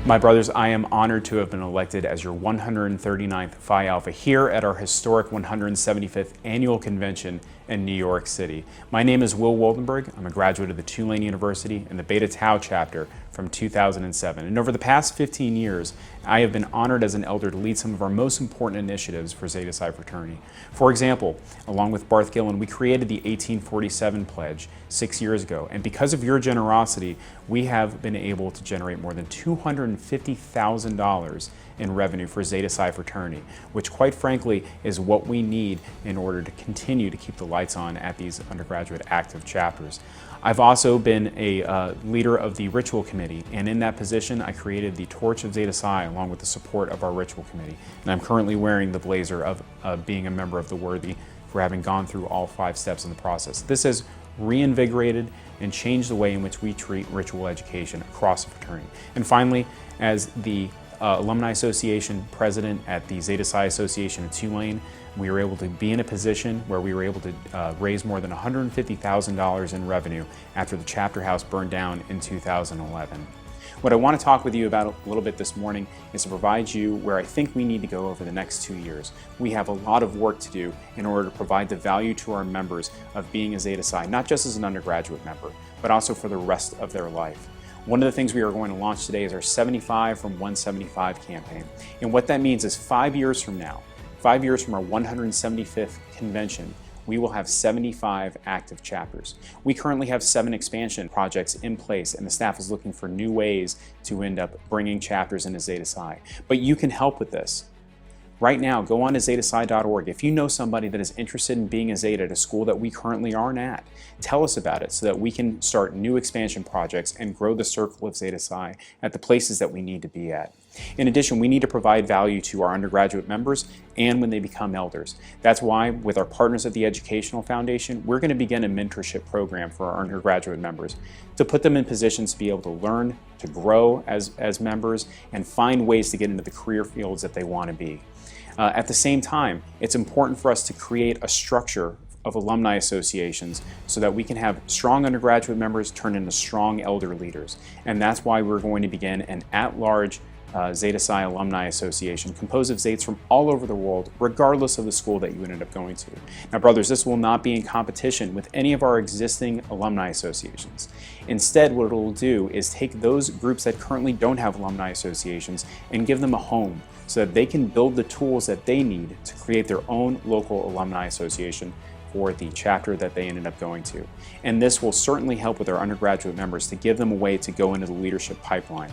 My brothers, I am honored to have been elected as your 139th Phi Alpha here at our historic 175th annual convention in New York City. My name is Will Woldenberg. I'm a graduate of the Tulane University and the Beta Tau chapter from 2007. And over the past 15 years, I have been honored as an elder to lead some of our most important initiatives for Zeta Psi fraternity. For example, along with Barth Gillen, we created the 1847 Pledge 6 years ago. And because of your generosity, we have been able to generate more than $250,000 in revenue for Zeta Psi fraternity, which quite frankly is what we need in order to continue to keep the lights on at these undergraduate active chapters. I've also been a leader of the ritual committee, and in that position I created the Torch of Zeta Psi along with the support of our ritual committee. And I'm currently wearing the blazer of being a member of the Worthy for having gone through all 5 steps in the process. This has reinvigorated and changed the way in which we treat ritual education across the fraternity. And finally, as the Alumni Association president at the Zeta Psi Association of Tulane, we were able to be in a position where we were able to raise more than $150,000 in revenue after the chapter house burned down in 2011. What I want to talk with you about a little bit this morning is to provide you where I think we need to go over the next 2 years. We have a lot of work to do in order to provide the value to our members of being a Zeta Psi, not just as an undergraduate member, but also for the rest of their life. One of the things we are going to launch today is our 75 from 175 campaign. And what that means is 5 years from now, 5 years from our 175th convention, we will have 75 active chapters. We currently have 7 expansion projects in place, and the staff is looking for new ways to end up bringing chapters into Zeta Psi. But you can help with this. Right now, go on to ZetaPsi.org. If you know somebody that is interested in being a Zeta at a school that we currently aren't at, tell us about it so that we can start new expansion projects and grow the circle of Zeta Psi at the places that we need to be at. In addition, we need to provide value to our undergraduate members and when they become elders. That's why, with our partners at the Educational Foundation, we're going to begin a mentorship program for our undergraduate members to put them in positions to be able to learn, to grow as members, and find ways to get into the career fields that they want to be. At the same time, it's important for us to create a structure of alumni associations so that we can have strong undergraduate members turn into strong elder leaders. And that's why we're going to begin an at-large Zeta Psi Alumni Association composed of Zetas from all over the world, regardless of the school that you ended up going to. Now, brothers, this will not be in competition with any of our existing alumni associations. Instead, what it will do is take those groups that currently don't have alumni associations and give them a home so that they can build the tools that they need to create their own local alumni association for the chapter that they ended up going to. And this will certainly help with our undergraduate members to give them a way to go into the leadership pipeline.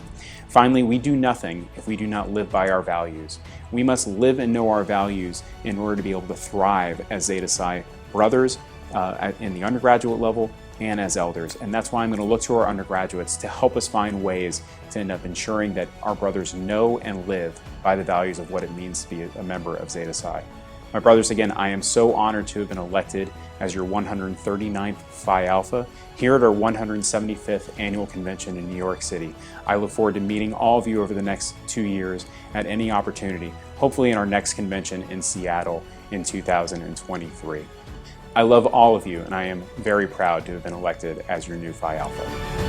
Finally, we do nothing if we do not live by our values. We must live and know our values in order to be able to thrive as Zeta Psi brothers in the undergraduate level and as elders. And that's why I'm going to look to our undergraduates to help us find ways to end up ensuring that our brothers know and live by the values of what it means to be a member of Zeta Psi. My brothers, again, I am so honored to have been elected as your 139th Phi Alpha here at our 175th annual convention in New York City. I look forward to meeting all of you over the next 2 years at any opportunity, hopefully in our next convention in Seattle in 2023. I love all of you, and I am very proud to have been elected as your new Phi Alpha.